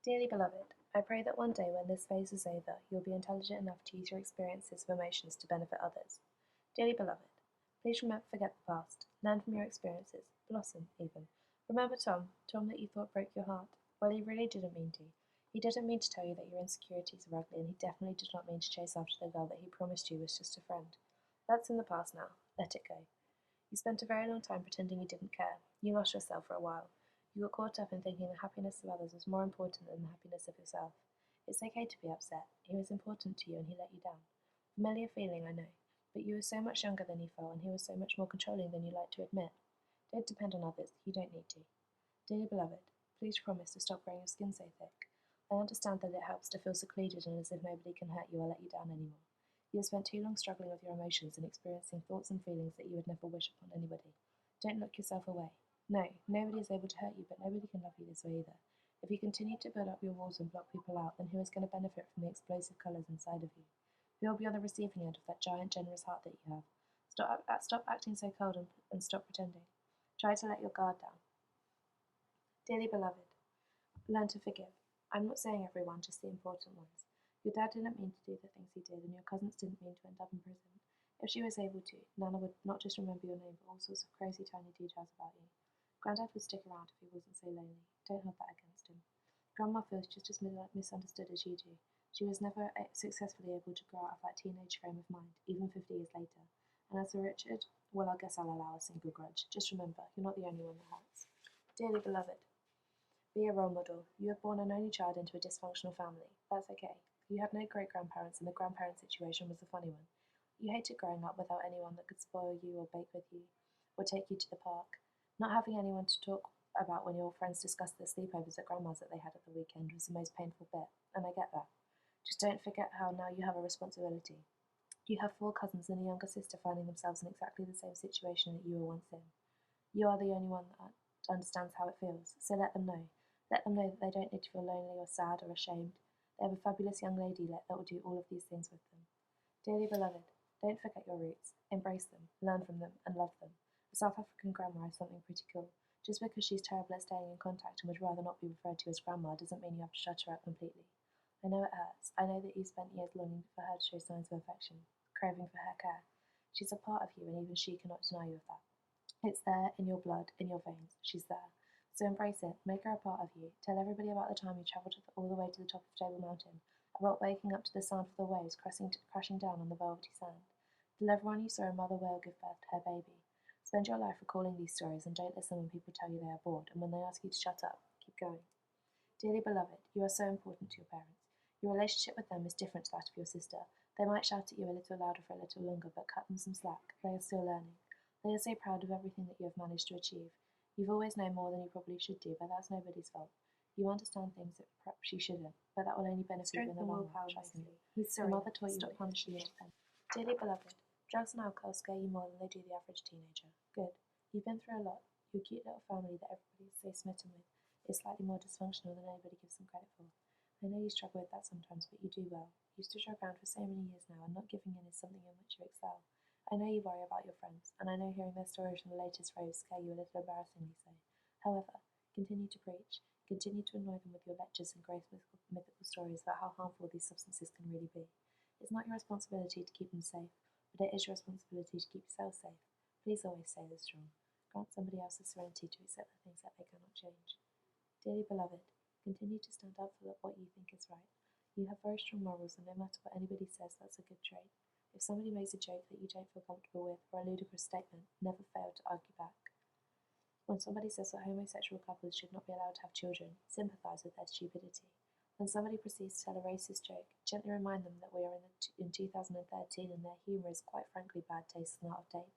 Dearly beloved, I pray that one day when this phase is over, you'll be intelligent enough to use your experiences of emotions to benefit others. Dearly beloved, please forget the past. Learn from your experiences. Blossom, even. Remember Tom that you thought broke your heart? Well, he really didn't mean to. He didn't mean to tell you that your insecurities were ugly, and he definitely did not mean to chase after the girl that he promised you was just a friend. That's in the past now. Let it go. You spent a very long time pretending you didn't care. You lost yourself for a while. You got caught up in thinking the happiness of others was more important than the happiness of yourself. It's okay to be upset. He was important to you and he let you down. Familiar feeling, I know. But you were so much younger than you felt and he was so much more controlling than you like to admit. Don't depend on others. You don't need to. Dearly beloved, please promise to stop growing your skin so thick. I understand that it helps to feel secluded and as if nobody can hurt you or let you down anymore. You have spent too long struggling with your emotions and experiencing thoughts and feelings that you would never wish upon anybody. Don't look yourself away. No, nobody is able to hurt you, but nobody can love you this way either. If you continue to build up your walls and block people out, then who is going to benefit from the explosive colours inside of you? Who will be on the receiving end of that giant, generous heart that you have? Stop acting so cold and stop pretending. Try to let your guard down. Dearly beloved, learn to forgive. I'm not saying everyone, just the important ones. Your dad didn't mean to do the things he did, and your cousins didn't mean to end up in prison. If she was able to, Nana would not just remember your name, but all sorts of crazy tiny details about you. Grandad would stick around if he wasn't so lonely. Don't hold that against him. Grandma feels just as misunderstood as you do. She was never successfully able to grow out of that teenage frame of mind, even 50 years later. And as for Richard, well, I guess I'll allow a single grudge. Just remember, you're not the only one that hurts. Dearly beloved, be a role model. You were born an only child into a dysfunctional family. That's okay. You had no great-grandparents, and the grandparent situation was a funny one. You hated growing up without anyone that could spoil you or bake with you or take you to the park. Not having anyone to talk about when your friends discussed the sleepovers at grandma's that they had at the weekend was the most painful bit, and I get that. Just don't forget how now you have a responsibility. You have 4 cousins and a younger sister finding themselves in exactly the same situation that you were once in. You are the only one that understands how it feels, so let them know. Let them know that they don't need to feel lonely or sad or ashamed. They have a fabulous young lady that will do all of these things with them. Dearly beloved, don't forget your roots. Embrace them, learn from them, and love them. A South African grandma is something pretty cool. Just because she's terrible at staying in contact and would rather not be referred to as grandma doesn't mean you have to shut her up completely. I know it hurts. I know that you spent years longing for her to show signs of affection, craving for her care. She's a part of you, and even she cannot deny you of that. It's there, in your blood, in your veins. She's there. So embrace it, make her a part of you. Tell everybody about the time you travelled all the way to the top of Table Mountain, about waking up to the sound of the waves crashing down on the velvety sand. Tell everyone you saw a mother whale give birth to her baby. Spend your life recalling these stories and don't listen when people tell you they are bored, and when they ask you to shut up, keep going. Dearly beloved, you are so important to your parents. Your relationship with them is different to that of your sister. They might shout at you a little louder for a little longer, but cut them some slack. They are still learning. They are so proud of everything that you have managed to achieve. You've always known more than you probably should do, but that's nobody's fault. You understand things that perhaps you shouldn't, but that will only benefit you in the long run, trust me. Your mother taught you what punishing you. Dearly beloved, drugs and alcohol scare you more than they do the average teenager. Good. You've been through a lot. Your cute little family that everybody is so smitten with is slightly more dysfunctional than anybody gives them credit for. I know you struggle with that sometimes, but you do well. You stood your ground for so many years now, and not giving in is something in which you excel. I know you worry about your friends, and I know hearing their stories from the latest rave scare you a little embarrassingly so. However, continue to preach. Continue to annoy them with your lectures and gross mythical stories about how harmful these substances can really be. It's not your responsibility to keep them safe, but it is your responsibility to keep yourself safe. Please always stay this strong. Grant somebody else the serenity to accept the things that they cannot change. Dearly beloved, continue to stand up for what you think is right. You have very strong morals, and no matter what anybody says, that's a good trait. If somebody makes a joke that you don't feel comfortable with, or a ludicrous statement, never fail to argue back. When somebody says that homosexual couples should not be allowed to have children, sympathise with their stupidity. When somebody proceeds to tell a racist joke, gently remind them that we are in 2013 and their humour is quite frankly bad taste and out of date.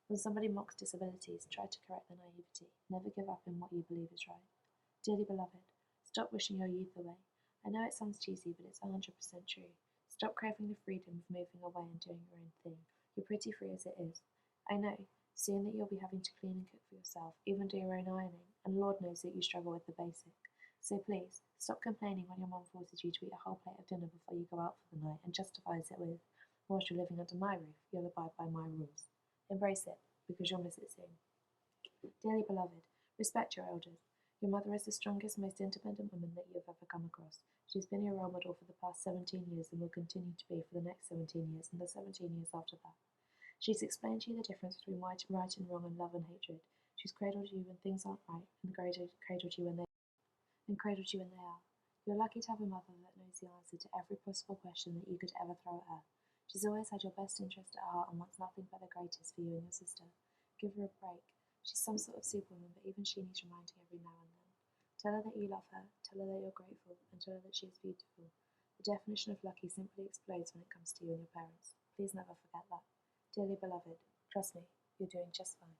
When somebody mocks disabilities, try to correct their naivety. Never give up in what you believe is right. Dearly beloved, stop wishing your youth away. I know it sounds cheesy, but it's 100% true. Stop craving the freedom of moving away and doing your own thing. You're pretty free as it is. I know, soon that you'll be having to clean and cook for yourself, even do your own ironing, and Lord knows that you struggle with the basic. So please, stop complaining when your mum forces you to eat a whole plate of dinner before you go out for the night and justifies it with, whilst you're living under my roof, you'll abide by my rules. Embrace it, because you'll miss it soon. Dearly beloved, respect your elders. Your mother is the strongest, most independent woman that you have ever come across. She's been your role model for the past 17 years and will continue to be for the next 17 years and the 17 years after that. She's explained to you the difference between right and wrong and love and hatred. She's cradled you when things aren't right and cradled you when they are. You're lucky to have a mother that knows the answer to every possible question that you could ever throw at her. She's always had your best interest at heart and wants nothing but the greatest for you and your sister. Give her a break. She's some sort of superwoman, but even she needs reminding every now and then. Tell her that you love her, tell her that you're grateful, and tell her that she is beautiful. The definition of lucky simply explodes when it comes to you and your parents. Please never forget that. Dearly beloved, trust me, you're doing just fine.